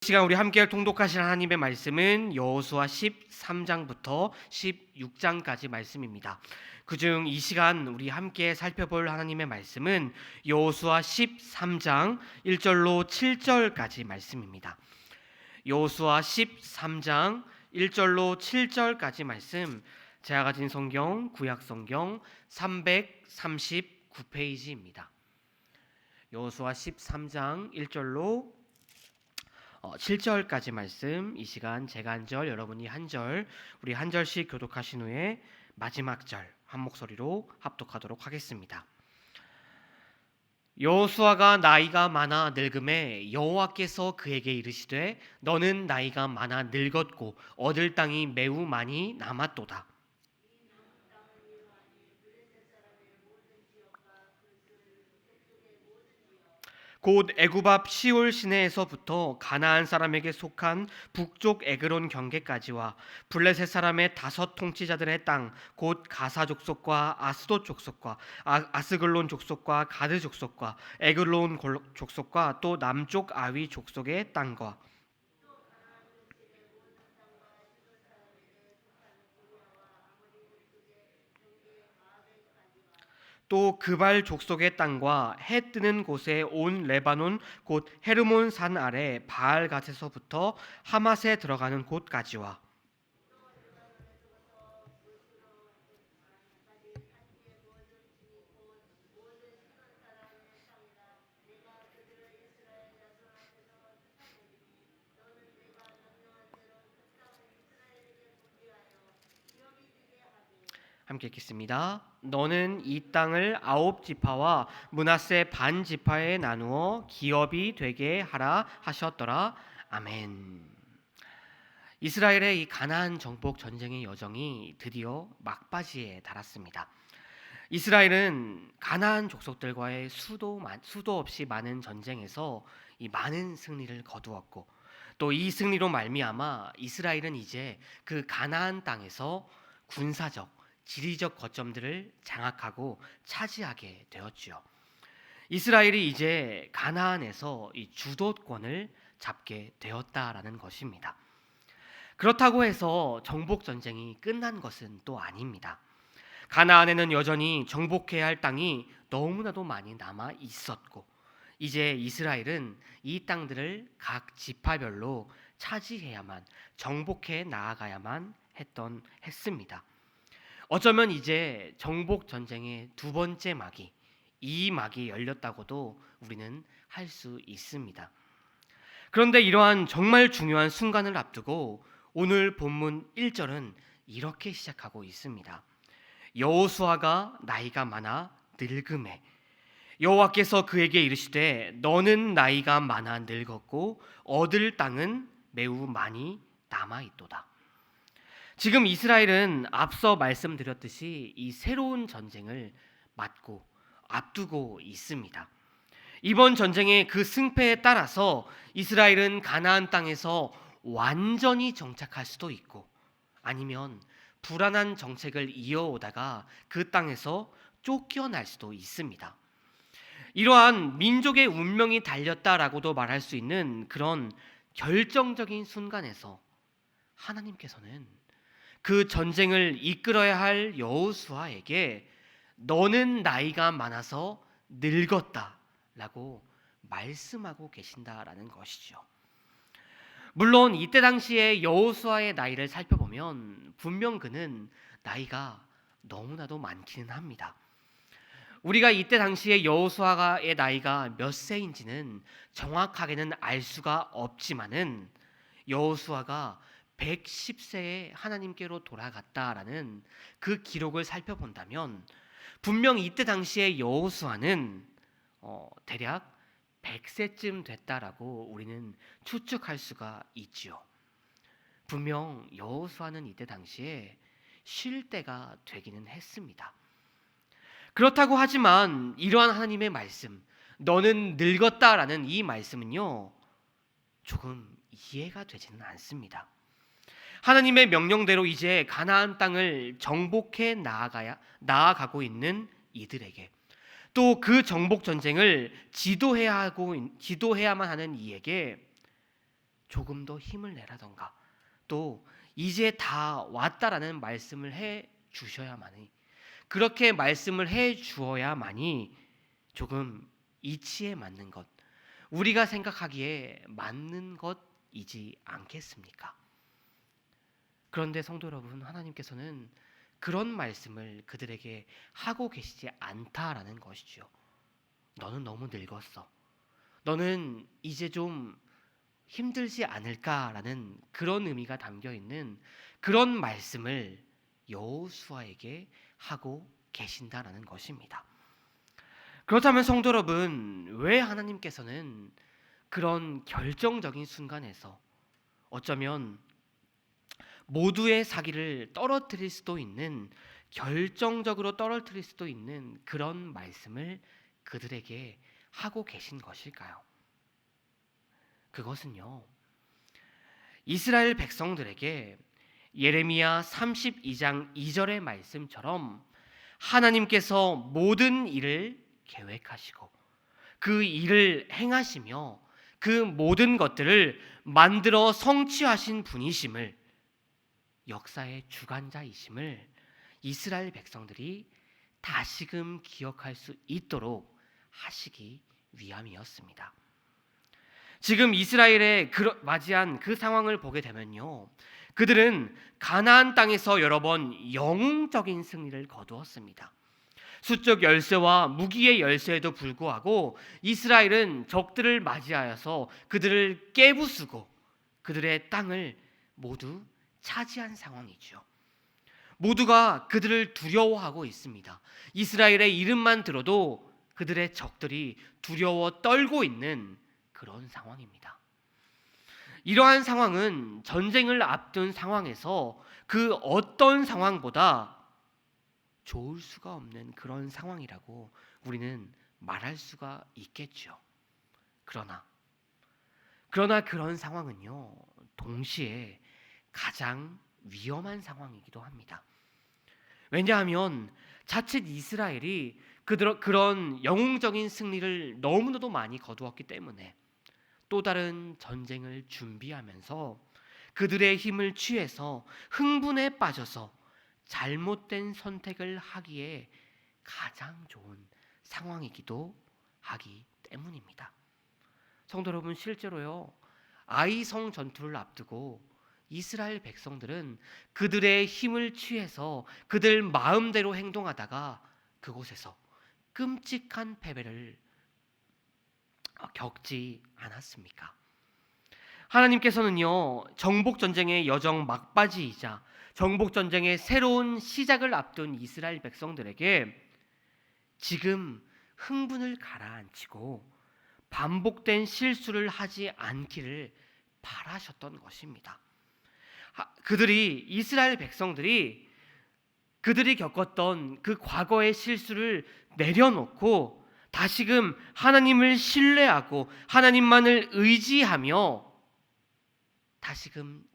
시간 우리 함께 통독하실 하나님의 말씀은 여호수아 13장부터 16장까지 말씀입니다. 그중 이 시간 우리 함께 살펴볼 하나님의 말씀은 여호수아 13장 1절로 7절까지 말씀입니다. 여호수아 13장 1절로 7절까지 말씀, 제가 가진 성경 구약 성경 339페이지입니다. 여호수아 13장 1절로 7절까지 말씀, 이 시간 제가 한 절, 여러분이 한 절, 우리 한 절씩 교독하신 후에 마지막 절 한 목소리로 합독하도록 하겠습니다. 여호수아가 나이가 많아 늙음에 여호와께서 그에게 이르시되 너는 나이가 많아 늙었고 얻을 땅이 매우 많이 남았도다. 곧 애굽 앞 시올 시내에서부터 가나안 사람에게 속한 북쪽 에그론 경계까지와 블레셋 사람의 5 통치자들의 땅, 곧 가사 족속과 아스돗 족속과 아스글론 족속과 가드 족속과 에글론 족속과 또 남쪽 아위 족속의 땅과 또 그발 족속의 땅과 해 뜨는 곳에 온 레바논 곧 헤르몬 산 아래 바알갓에서부터 하맛에 들어가는 곳까지와 함께 읽겠습니다. 너는 이 땅을 9 지파와 므낫세 반 지파에 나누어 기업이 되게 하라 하셨더라. 아멘. 이스라엘의 이 가나안 정복 전쟁의 여정이 드디어 막바지에 달았습니다. 이스라엘은 가나안 족속들과의 수도 없이 많은 전쟁에서 이 많은 승리를 거두었고, 또 이 승리로 말미암아 이스라엘은 이제 그 가나안 땅에서 군사적 지리적 거점들을 장악하고 차지하게 되었지요. 이스라엘이 이제 가나안에서 이 주도권을 잡게 되었다라는 것입니다. 그렇다고 해서 정복 전쟁이 끝난 것은 또 아닙니다. 가나안에는 여전히 정복해야 할 땅이 너무나도 많이 남아 있었고, 이제 이스라엘은 이 땅들을 각 지파별로 차지해야만, 정복해 나아가야만 했습니다. 어쩌면 이제 정복 전쟁의 2번째 막이, 이 막이 열렸다고도 우리는 할 수 있습니다. 그런데 이러한 정말 중요한 순간을 앞두고 오늘 본문 1절은 이렇게 시작하고 있습니다. 여호수아가 나이가 많아 늙음에 여호와께서 그에게 이르시되 너는 나이가 많아 늙었고 얻을 땅은 매우 많이 남아 있도다. 지금 이스라엘은 앞서 말씀드렸듯이 이 새로운 전쟁을 앞두고 있습니다. 이번 전쟁의 그 승패에 따라서 이스라엘은 가나안 땅에서 완전히 정착할 수도 있고, 아니면 불안한 정책을 이어오다가 그 땅에서 쫓겨날 수도 있습니다. 이러한 민족의 운명이 달렸다라고도 말할 수 있는 그런 결정적인 순간에서 하나님께서는 그 전쟁을 이끌어야 할 여호수아에게 너는 나이가 많아서 늙었다라고 말씀하고 계신다라는 것이죠. 물론 이때 당시에 여호수아의 나이를 살펴보면 분명 그는 나이가 너무나도 많기는 합니다. 우리가 이때 당시에 여호수아의 나이가 몇 세인지는 정확하게는 알 수가 없지만은 여호수아가 110세에 하나님께로 돌아갔다라는 그 기록을 살펴본다면 분명 이때 당시에 여호수아는 대략 100세쯤 됐다라고 우리는 추측할 수가 있지요. 분명 여호수아는 이때 당시에 쉴 때가 되기는 했습니다. 그렇다고 하지만 이러한 하나님의 말씀, 너는 늙었다라는 이 말씀은요, 조금 이해가 되지는 않습니다. 하나님의 명령대로 이제 가나안 땅을 정복해 나아가고 있는 이들에게, 또 그 정복 전쟁을 지도해야만 하는 이에게 조금 더 힘을 내라던가, 또 이제 다 왔다라는 말씀을 해 주셔야만이, 그렇게 말씀을 해 주어야만이 조금 이치에 맞는 것, 우리가 생각하기에 맞는 것이지 않겠습니까? 그런데 성도 여러분, 하나님께서는 그런 말씀을 그들에게 하고 계시지 않다라는 것이죠. 너는 너무 늙었어. 너는 이제 좀 힘들지 않을까라는 그런 의미가 담겨 있는 그런 말씀을 여호수아에게 하고 계신다라는 것입니다. 그렇다면 성도 여러분, 왜 하나님께서는 그런 결정적인 순간에서 어쩌면 모두의 사기를 떨어뜨릴 수도 있는, 결정적으로 떨어뜨릴 수도 있는 그런 말씀을 그들에게 하고 계신 것일까요? 그것은요, 이스라엘 백성들에게 예레미야 32장 2절의 말씀처럼 하나님께서 모든 일을 계획하시고 그 일을 행하시며 그 모든 것들을 만들어 성취하신 분이심을, 역사의 주관자이심을 이스라엘 백성들이 다시금 기억할 수 있도록 하시기 위함이었습니다. 지금 이스라엘에 맞이한 그 상황을 보게 되면요, 그들은 가나안 땅에서 여러 번 영웅적인 승리를 거두었습니다. 수적 열쇠와 무기의 열쇠에도 불구하고 이스라엘은 적들을 맞이하여서 그들을 깨부수고 그들의 땅을 모두 차지한 상황이죠. 모두가 그들을 두려워하고 있습니다. 이스라엘의 이름만 들어도 그들의 적들이 두려워 떨고 있는 그런 상황입니다. 이러한 상황은 전쟁을 앞둔 상황에서 그 어떤 상황보다 좋을 수가 없는 그런 상황이라고 우리는 말할 수가 있겠죠. 그러나 그런 상황은요, 동시에 가장 위험한 상황이기도 합니다. 왜냐하면 자칫 이스라엘이 그런 영웅적인 승리를 너무나도 많이 거두었기 때문에 또 다른 전쟁을 준비하면서 그들의 힘을 취해서 흥분에 빠져서 잘못된 선택을 하기에 가장 좋은 상황이기도 하기 때문입니다. 성도 여러분, 실제로요, 아이성 전투를 앞두고 이스라엘 백성들은 그들의 힘을 취해서 그들 마음대로 행동하다가 그곳에서 끔찍한 패배를 겪지 않았습니까? 하나님께서는요, 정복전쟁의 여정 막바지이자 정복전쟁의 새로운 시작을 앞둔 이스라엘 백성들에게 지금 흥분을 가라앉히고 반복된 실수를 하지 않기를 바라셨던 것입니다. 이스라엘 백성들이 그들이 겪었던 그 과거의 실수를 내려놓고 다시금 하나님을 신뢰하고 하나님만을 의지하며 다시금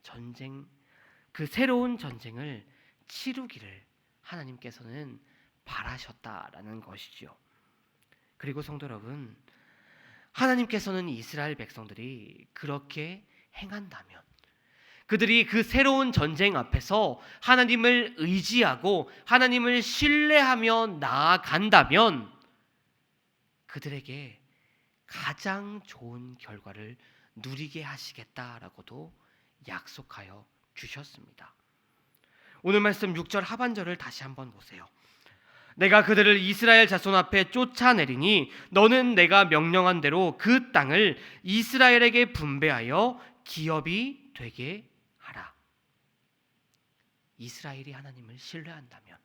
그 새로운 전쟁을 치르기를 하나님께서는 바라셨다라는 것이죠. 그리고 성도 여러분, 하나님께서는 이스라엘 백성들이 그렇게 행한다면, 그들이 그 새로운 전쟁 앞에서 하나님을 의지하고 하나님을 신뢰하며 나아간다면 그들에게 가장 좋은 결과를 누리게 하시겠다라고도 약속하여 주셨습니다. 오늘 말씀 6절 하반절을 다시 한번 보세요. 내가 그들을 이스라엘 자손 앞에 쫓아내리니 너는 내가 명령한 대로 그 땅을 이스라엘에게 분배하여 기업이 되게 하라. 이스라엘이 하나님을 신뢰한다면,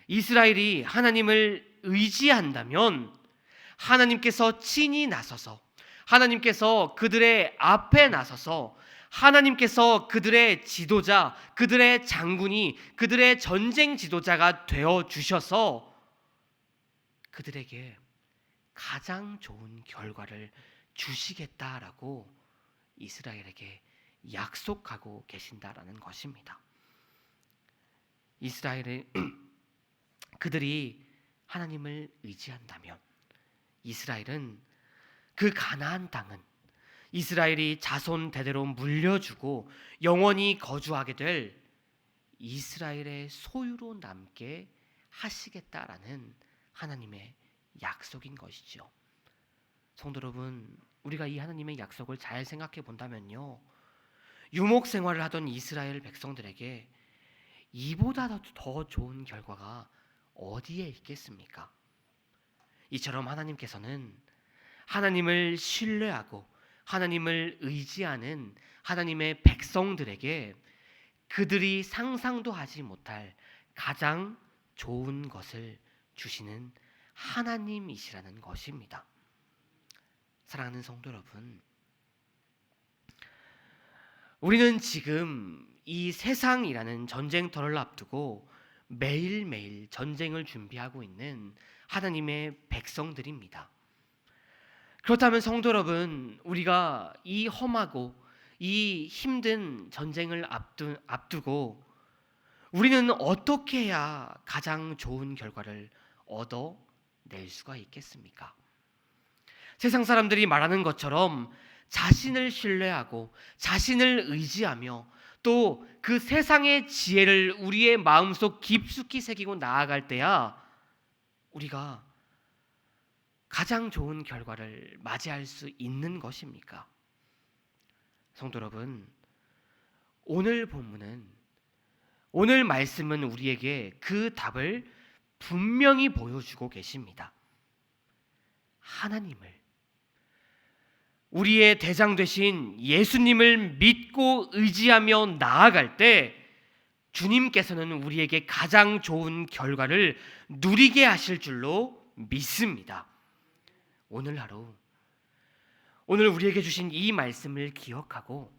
이스라엘이 하나님을 의지한다면 하나님께서 친히 나서서, 하나님께서 그들의 앞에 나서서, 하나님께서 그들의 지도자, 그들의 장군이, 그들의 전쟁 지도자가 되어 주셔서 그들에게 가장 좋은 결과를 주시겠다라고 이스라엘에게 약속하고 계신다라는 것입니다. 그들이 하나님을 의지한다면 이스라엘은 그 가나안 땅은 이스라엘이 자손 대대로 물려주고 영원히 거주하게 될 이스라엘의 소유로 남게 하시겠다라는 하나님의 약속인 것이죠. 성도 여러분, 우리가 이 하나님의 약속을 잘 생각해 본다면요, 유목 생활을 하던 이스라엘 백성들에게 이보다 더 좋은 결과가 어디에 있겠습니까? 이처럼 하나님께서는 하나님을 신뢰하고 하나님을 의지하는 하나님의 백성들에게 그들이 상상도 하지 못할 가장 좋은 것을 주시는 하나님이시라는 것입니다. 사랑하는 성도 여러분, 우리는 지금 이 세상이라는 전쟁터를 앞두고 매일매일 전쟁을 준비하고 있는 하나님의 백성들입니다. 그렇다면 성도 여러분, 우리가 이 험하고 이 힘든 전쟁을 앞두고 우리는 어떻게 해야 가장 좋은 결과를 얻어낼 수가 있겠습니까? 세상 사람들이 말하는 것처럼 자신을 신뢰하고 자신을 의지하며 또 그 세상의 지혜를 우리의 마음속 깊숙이 새기고 나아갈 때야 우리가 가장 좋은 결과를 맞이할 수 있는 것입니까? 성도 여러분, 오늘 본문은, 오늘 말씀은 우리에게 그 답을 분명히 보여주고 계십니다. 하나님을, 우리의 대장 되신 예수님을 믿고 의지하며 나아갈 때 주님께서는 우리에게 가장 좋은 결과를 누리게 하실 줄로 믿습니다. 오늘 하루, 오늘 우리에게 주신 이 말씀을 기억하고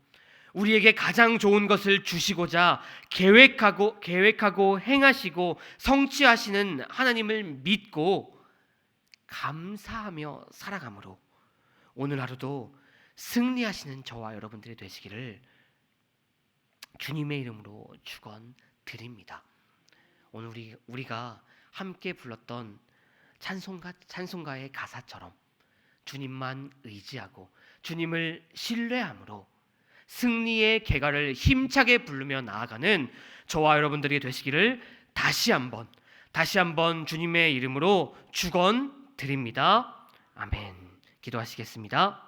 우리에게 가장 좋은 것을 주시고자 계획하고 행하시고 성취하시는 하나님을 믿고 감사하며 살아감으로 오늘 하루도 승리하시는 저와 여러분들이 되시기를 주님의 이름으로 축원드립니다. 오늘 우리가 함께 불렀던 찬송가의 가사처럼 주님만 의지하고 주님을 신뢰함으로 승리의 계가를 힘차게 부르며 나아가는 저와 여러분들이 되시기를 다시 한번 주님의 이름으로 축원드립니다. 아멘. 기도하시겠습니다.